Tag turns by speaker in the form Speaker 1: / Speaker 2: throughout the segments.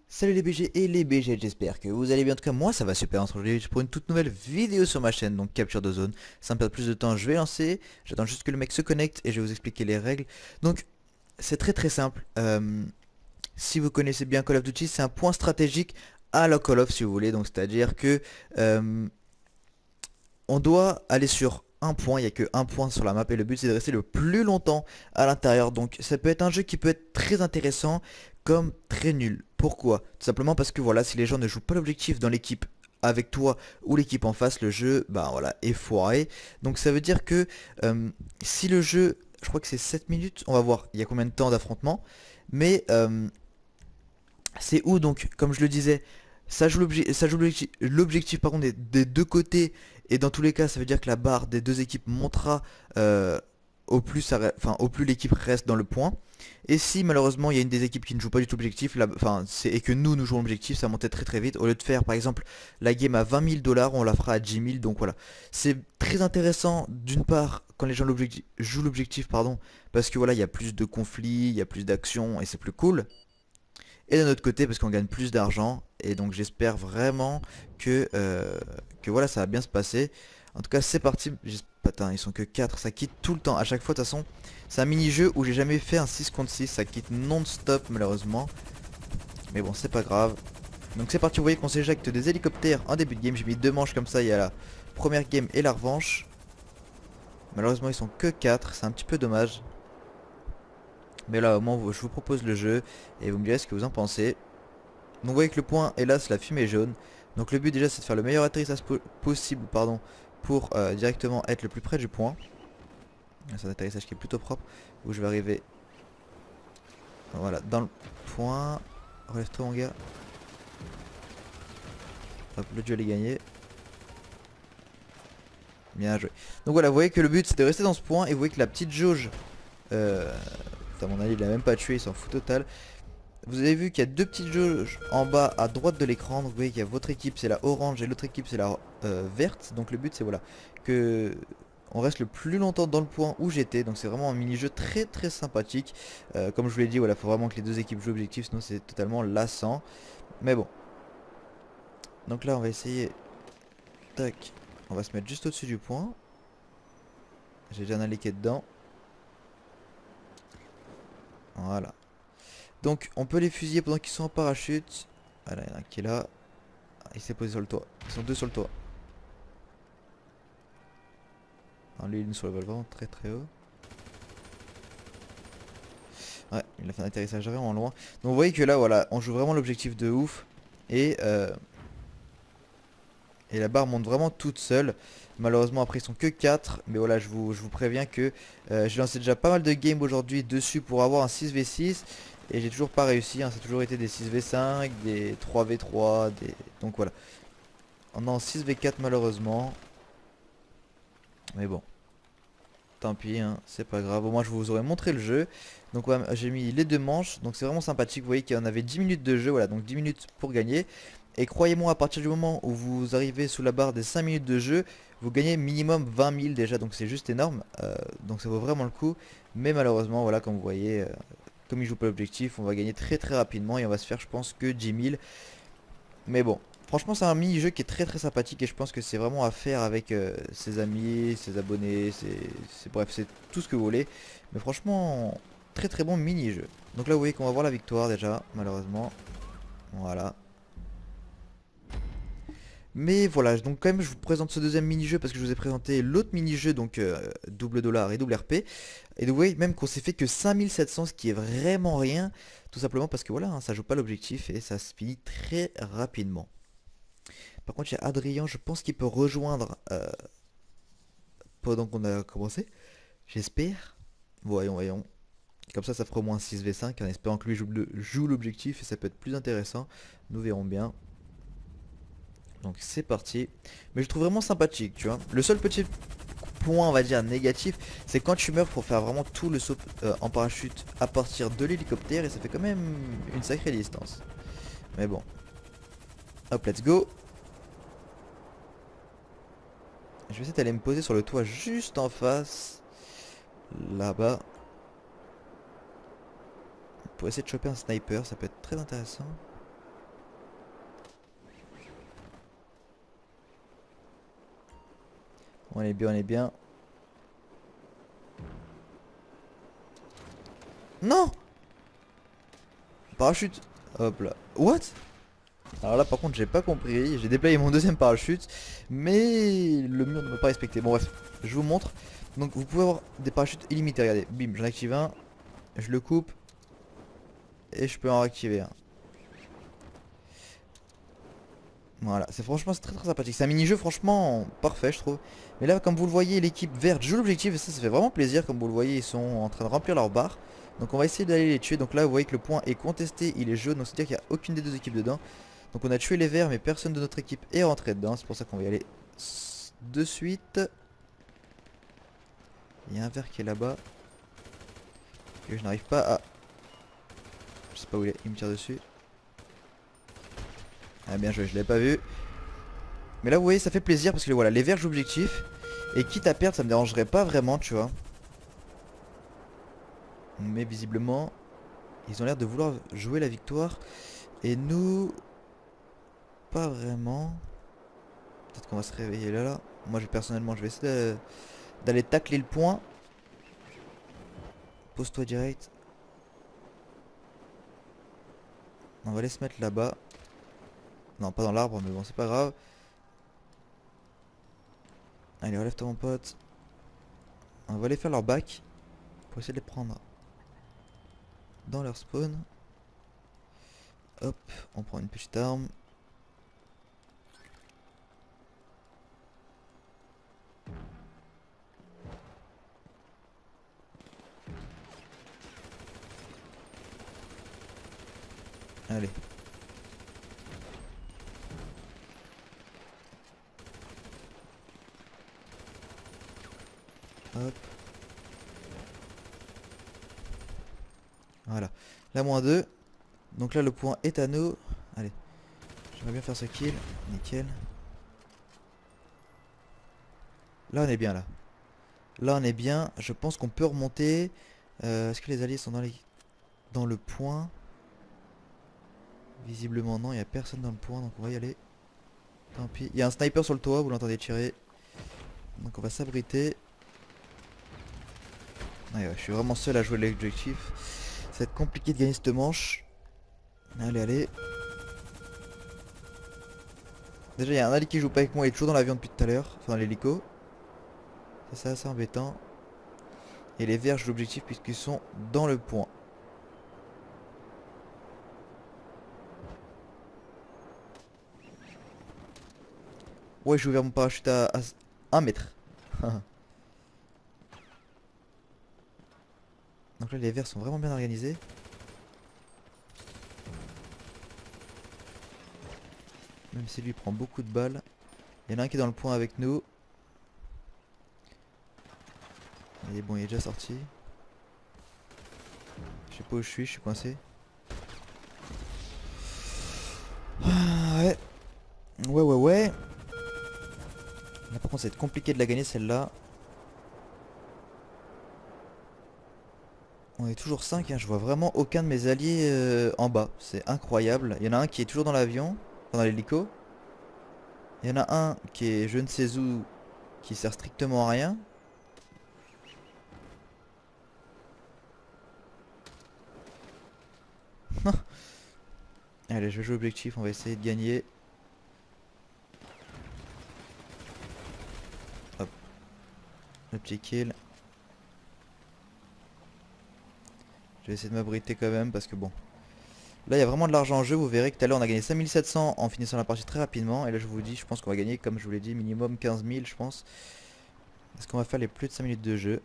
Speaker 1: Salut les BG et les BG, j'espère que vous allez bien. En tout cas, moi ça va super. On se retrouve aujourd'hui pour une toute nouvelle vidéo sur ma chaîne, donc capture de zone. Sans perdre plus de temps, je vais lancer. J'attends juste que le mec se connecte et je vais vous expliquer les règles. Donc, c'est très simple. Si vous connaissez bien Call of Duty, c'est un point stratégique à la Call of si vous voulez. Donc, c'est-à-dire que euh, on doit aller sur un point, il n'y a que un point sur la map et le but c'est de rester le plus longtemps à l'intérieur. Donc ça peut être un jeu qui peut être très intéressant comme très nul. Pourquoi? Tout simplement parce que voilà, si les gens ne jouent pas l'objectif dans l'équipe avec toi ou l'équipe en face, le jeu bah voilà est foiré. Donc ça veut dire que si le jeu, je crois que c'est 7 minutes, on va voir il y a combien de temps d'affrontement, mais c'est où donc, comme je le disais, l'objectif par contre des deux côtés, et dans tous les cas ça veut dire que la barre des deux équipes montera au plus, au plus l'équipe reste dans le point. Et si malheureusement il y a une des équipes qui ne joue pas du tout l'objectif, et que nous jouons l'objectif, ça montait très vite. Au lieu de faire par exemple la game à 20 000 dollars, on la fera à 10 000. Donc voilà, c'est très intéressant d'une part quand les gens jouent l'objectif, pardon, parce que voilà il y a plus de conflits, il y a plus d'actions et c'est plus cool. Et d'un autre côté parce qu'on gagne plus d'argent. Et donc j'espère vraiment que voilà ça va bien se passer. En tout cas c'est parti. Putain, ils sont que 4, ça quitte tout le temps. À chaque fois de toute façon c'est un mini-jeu où j'ai jamais fait un 6 contre 6. Ça quitte non-stop malheureusement. Mais bon c'est pas grave. Donc c'est parti, vous voyez qu'on s'éjecte des hélicoptères en début de game. J'ai mis deux manches comme ça, il y a la première game et la revanche. Malheureusement ils sont que 4, c'est un petit peu dommage. Mais là au moins je vous propose le jeu et vous me direz ce que vous en pensez. Donc vous voyez que le point est là, c'est la fumée jaune. Donc le but déjà c'est de faire le meilleur atterrissage possible pardon, pour directement être le plus près du point. C'est un atterrissage qui est plutôt propre. Où je vais arriver voilà, dans le point. Relève-toi mon gars. Hop, le duel est gagné. Bien joué. Donc voilà, vous voyez que le but c'est de rester dans ce point. Et vous voyez que la petite jauge à mon avis il l'a même pas tué, il s'en fout total. Vous avez vu qu'il y a deux petites jauges en bas à droite de l'écran. Vous voyez qu'il y a votre équipe c'est la orange et l'autre équipe c'est la verte. Donc le but c'est voilà que on reste le plus longtemps dans le point où j'étais. Donc c'est vraiment un mini-jeu très sympathique. Comme je vous l'ai dit, voilà, faut vraiment que les deux équipes jouent objectif, sinon c'est totalement lassant. Mais bon. Donc là on va essayer. Tac. On va se mettre juste au-dessus du point. J'ai déjà un allié qui est dedans. Voilà. Donc on peut les fusiller pendant qu'ils sont en parachute. Voilà, il y en a un qui est là. Il s'est posé sur le toit. Ils sont deux sur le toit. Non, lui il est sur le vol vraiment très haut. Ouais, il a fait un atterrissage vraiment loin. Donc vous voyez que là voilà, on joue vraiment l'objectif de ouf. Et, euh, et la barre monte vraiment toute seule. Malheureusement après ils sont que 4. Mais voilà, je vous préviens que j'ai lancé déjà pas mal de games aujourd'hui dessus pour avoir un 6v6. Et j'ai toujours pas réussi, hein. Ça a toujours été des 6v5, des 3v3, donc voilà. On est en 6v4 malheureusement. Mais bon. Tant pis, hein, c'est pas grave. Au moins, je vous aurais montré le jeu. Donc, ouais, j'ai mis les deux manches. Donc, c'est vraiment sympathique. Vous voyez qu'il y en avait 10 minutes de jeu. Voilà, donc 10 minutes pour gagner. Et croyez-moi, à partir du moment où vous arrivez sous la barre des 5 minutes de jeu, vous gagnez minimum 20 000 déjà. Donc, c'est juste énorme. Donc, ça vaut vraiment le coup. Mais malheureusement, voilà, comme vous voyez, comme il joue pas l'objectif, on va gagner très rapidement. Et on va se faire, je pense, que 10 000. Mais bon, franchement c'est un mini-jeu qui est très sympathique et je pense que c'est vraiment à faire avec ses amis, ses abonnés, bref, c'est tout ce que vous voulez. Mais franchement, très bon mini-jeu. Donc là vous voyez qu'on va voir la victoire déjà, malheureusement. Voilà. Mais voilà, donc quand même je vous présente ce deuxième mini-jeu parce que je vous ai présenté l'autre mini-jeu, donc double dollar et double RP. Et donc vous voyez même qu'on s'est fait que 5700, ce qui est vraiment rien. Tout simplement parce que voilà, hein, ça joue pas l'objectif et ça se finit très rapidement. Par contre, il y a Adrien, je pense qu'il peut rejoindre pendant qu'on a commencé. J'espère. Voyons. Comme ça fera au moins 6v5 en espérant que lui joue l'objectif et ça peut être plus intéressant. Nous verrons bien. Donc c'est parti. Mais je trouve vraiment sympathique, tu vois. Le seul petit point, on va dire, négatif, c'est quand tu meurs pour faire vraiment tout le saut en parachute à partir de l'hélicoptère et ça fait quand même une sacrée distance. Mais bon. Hop, let's go. Je vais essayer d'aller me poser sur le toit juste en face. Là-bas. Pour essayer de choper un sniper, ça peut être très intéressant. On est bien, on est bien. Non! Parachute. Hop là. What? Alors là par contre j'ai pas compris. J'ai déployé mon deuxième parachute. Mais le mur ne m'a pas respecté. Bon bref, je vous montre. Donc vous pouvez avoir des parachutes illimités. Regardez, bim, j'en active un. Je le coupe. Et je peux en activer un. Voilà, c'est franchement c'est très très sympathique. C'est un mini-jeu franchement parfait je trouve. Mais là comme vous le voyez l'équipe verte joue l'objectif et ça fait vraiment plaisir. Comme vous le voyez ils sont en train de remplir leur barre. Donc on va essayer d'aller les tuer. Donc là vous voyez que le point est contesté, il est jaune. Donc c'est à dire qu'il n'y a aucune des deux équipes dedans. Donc on a tué les verts mais personne de notre équipe est rentré dedans. C'est pour ça qu'on va y aller de suite. Il y a un vert qui est là-bas. Que je n'arrive pas à... Je sais pas où il est, il me tire dessus. Ah bien joué, je l'avais pas vu. Mais là vous voyez ça fait plaisir parce que voilà les verts jouent objectif. Et quitte à perdre ça me dérangerait pas vraiment tu vois. Mais visiblement ils ont l'air de vouloir jouer la victoire. Et nous pas vraiment. Peut-être qu'on va se réveiller là. Moi personnellement je vais essayer d'aller tacler le point. Pose-toi direct. On va aller se mettre là-bas. Non pas dans l'arbre mais bon c'est pas grave. Allez relève-toi mon pote. On va aller faire leur back. Pour essayer de les prendre dans leur spawn. Hop, on prend une petite arme. Allez. Hop. Voilà. Là moins 2. Donc là le point est à nous. Allez. J'aimerais bien faire ce kill. Nickel. Là on est bien là. Là on est bien. Je pense qu'on peut remonter. Est-ce que les alliés sont dans le point? Visiblement non, il n'y a personne dans le point. Donc on va y aller. Tant pis. Il y a un sniper sur le toit, vous l'entendez tirer. Donc on va s'abriter. Ouais, je suis vraiment seul à jouer l'objectif. Ça va être compliqué de gagner cette manche. Allez, allez. Déjà, il y a un allié qui joue pas avec moi, il est toujours dans l'avion depuis tout à l'heure. Enfin, dans l'hélico. C'est assez embêtant. Et les verts jouent l'objectif puisqu'ils sont dans le point. Ouais, j'ai ouvert mon parachute à 1 mètre. Donc là, les verts sont vraiment bien organisés. Même si lui prend beaucoup de balles. Il y en a un qui est dans le point avec nous. Et bon, il est déjà sorti. Je sais pas où je suis coincé. Ah, ouais. Ouais. Là par contre ça va être compliqué de la gagner celle-là. On est toujours 5 hein. Je vois vraiment aucun de mes alliés en bas. C'est incroyable. Il y en a un qui est toujours dans l'avion, enfin dans l'hélico. Il y en a un qui est je ne sais où, qui sert strictement à rien. Allez, je vais jouer objectif, on va essayer de gagner. Hop, le petit kill. Je vais essayer de m'abriter quand même parce que bon. Là il y a vraiment de l'argent en jeu, vous verrez que tout à l'heure on a gagné 5700 en finissant la partie très rapidement. Et là je vous dis, je pense qu'on va gagner comme je vous l'ai dit, minimum 15 000 je pense. Parce qu'on va faire les plus de 5 minutes de jeu.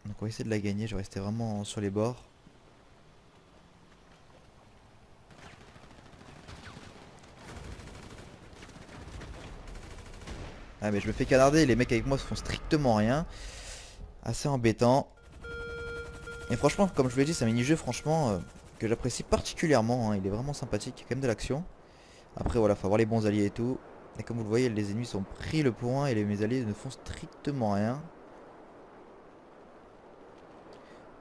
Speaker 1: Donc on va essayer de la gagner, je vais rester vraiment sur les bords. Ah mais je me fais canarder, les mecs avec moi font strictement rien. Assez embêtant. Et franchement, comme je vous l'ai dit, c'est un mini-jeu franchement que j'apprécie particulièrement, hein. Il est vraiment sympathique, il y a quand même de l'action. Après voilà, faut avoir les bons alliés et tout. Et comme vous le voyez, les ennemis sont pris le point et mes alliés ne font strictement rien.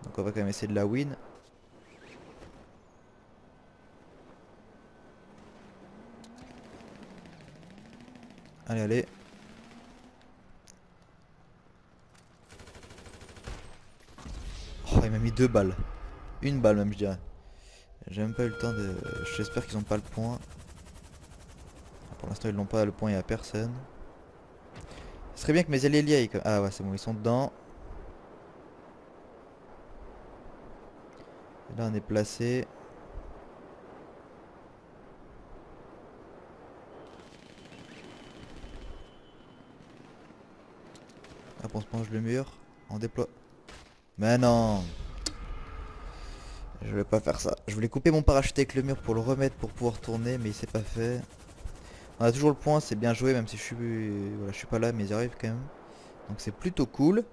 Speaker 1: Donc on va quand même essayer de la win. Allez, allez. mis 2 balles. Une balle même je dirais. J'ai même pas eu le temps de... J'espère qu'ils ont pas le point. Pour l'instant ils l'ont pas, le point il y a personne. Ce serait bien que mes alliés y aillent. Ah ouais c'est bon, ils sont dedans. Et là on est placé. Hop on se mange le mur. On déploie. Mais non. Je voulais pas faire ça. Je voulais couper mon parachute avec le mur pour le remettre pour pouvoir tourner, mais il s'est pas fait. On a toujours le point, c'est bien joué, même si voilà, je suis pas là, mais ils arrivent quand même. Donc c'est plutôt cool.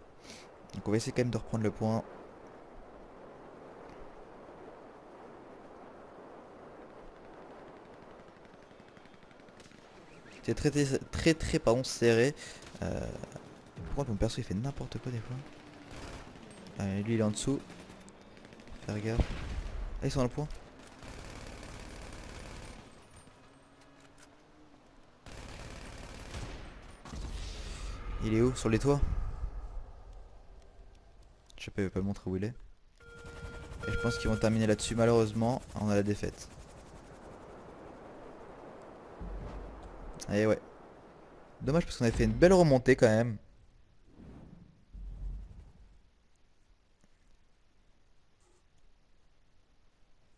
Speaker 1: Donc on va essayer quand même de reprendre le point. C'est très pardon, serré. Pourquoi mon perso il fait n'importe quoi des fois. Allez, lui il est en dessous. Faire gaffe. Ah ils sont dans le point. Il est où? Sur les toits? Je sais pas, il veut pas me montrer où il est. Et je pense qu'ils vont terminer là-dessus malheureusement. On a la défaite. Et ouais. Dommage parce qu'on avait fait une belle remontée quand même.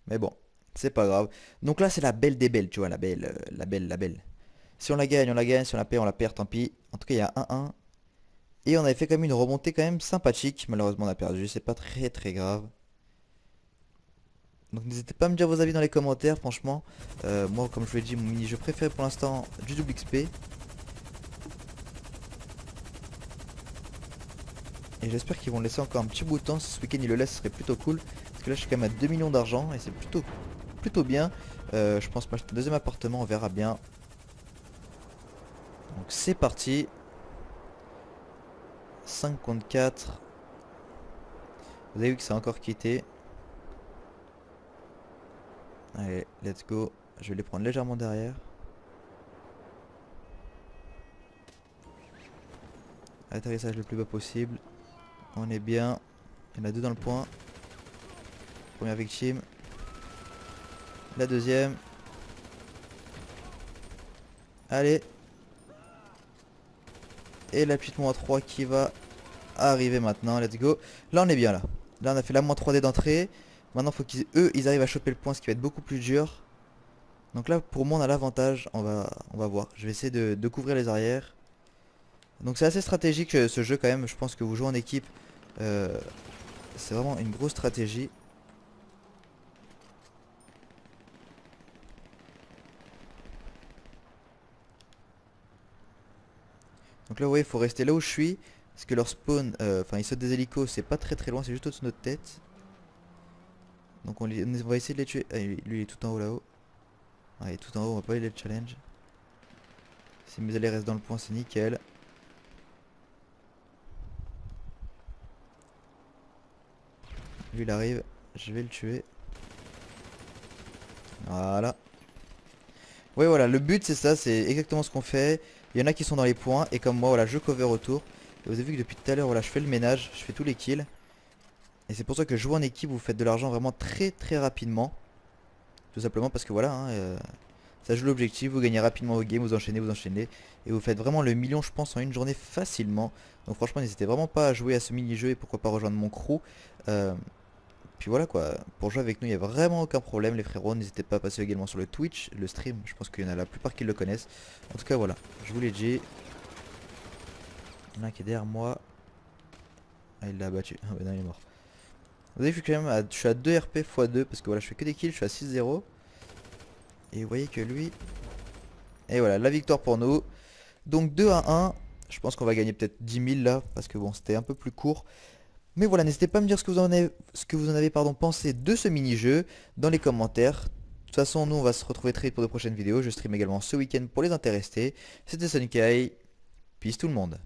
Speaker 1: Mais bon, c'est pas grave. Donc là c'est la belle des belles, tu vois, la belle, la belle. Si on la gagne, on la gagne. Si on la perd, tant pis. En tout cas, il y a 1-1. Et on avait fait quand même une remontée quand même sympathique. Malheureusement, on a perdu. C'est pas très grave. Donc n'hésitez pas à me dire vos avis dans les commentaires. Franchement, moi, comme je vous l'ai dit, mon mini-jeu préféré pour l'instant du double XP. Et j'espère qu'ils vont laisser encore un petit bout de temps. Si ce week-end ils le laissent, ce serait plutôt cool. Parce que là, je suis quand même à 2 millions d'argent. Et c'est plutôt bien. Je pense m'acheter un deuxième appartement. On verra bien. Donc c'est parti. 5 contre 4. Vous avez vu que c'est encore quitté. Allez, let's go. Je vais les prendre légèrement derrière. Atterrissage le plus bas possible. On est bien. Il y en a deux dans le point. Première victime. La deuxième. Allez. Et la petite moins 3 qui va arriver maintenant. Let's go. Là on est bien là. Là on a fait la moins 3D d'entrée. Maintenant faut qu'eux ils arrivent à choper le point, ce qui va être beaucoup plus dur. Donc là pour moi on a l'avantage. On va voir. Je vais essayer de couvrir les arrières. Donc c'est assez stratégique ce jeu quand même. Je pense que vous jouez en équipe. C'est vraiment une grosse stratégie. Donc là vous voyez il faut rester là où je suis. Parce que leur spawn, enfin ils sautent des hélicos, c'est pas très loin, c'est juste au-dessus de notre tête. Donc on va essayer de les tuer. Ah, lui il est tout en haut là-haut. Ah, il est tout en haut, on va pas aller le challenge. Si mes alliés restent dans le point c'est nickel. Lui il arrive, je vais le tuer. Voilà. Ouais voilà, le but c'est ça, c'est exactement ce qu'on fait. Il y en a qui sont dans les points et comme moi voilà je cover autour. Et vous avez vu que depuis tout à l'heure voilà je fais le ménage, je fais tous les kills. Et c'est pour ça que jouer en équipe vous faites de l'argent vraiment très rapidement. Tout simplement parce que voilà hein, ça joue l'objectif, vous gagnez rapidement vos games, vous enchaînez. Et vous faites vraiment le million je pense en une journée facilement. Donc franchement n'hésitez vraiment pas à jouer à ce mini-jeu et pourquoi pas rejoindre mon crew. Puis voilà quoi, pour jouer avec nous il n'y a vraiment aucun problème les frérots, n'hésitez pas à passer également sur le Twitch, le stream, je pense qu'il y en a la plupart qui le connaissent. En tout cas voilà, je vous l'ai dit. Il y en a un qui est derrière moi. Ah il l'a abattu, ah ouais non il est mort. Vous avez vu quand même, je suis à 2 RP x 2 parce que voilà je fais que des kills, je suis à 6-0. Et vous voyez que lui... Et voilà, la victoire pour nous. Donc 2-1, je pense qu'on va gagner peut-être 10 000 là, parce que bon c'était un peu plus court. Mais voilà, n'hésitez pas à me dire ce que vous en avez pensé de ce mini-jeu dans les commentaires. De toute façon, nous on va se retrouver très vite pour de prochaines vidéos. Je stream également ce week-end pour les intéressés. C'était Sunkai. Peace tout le monde.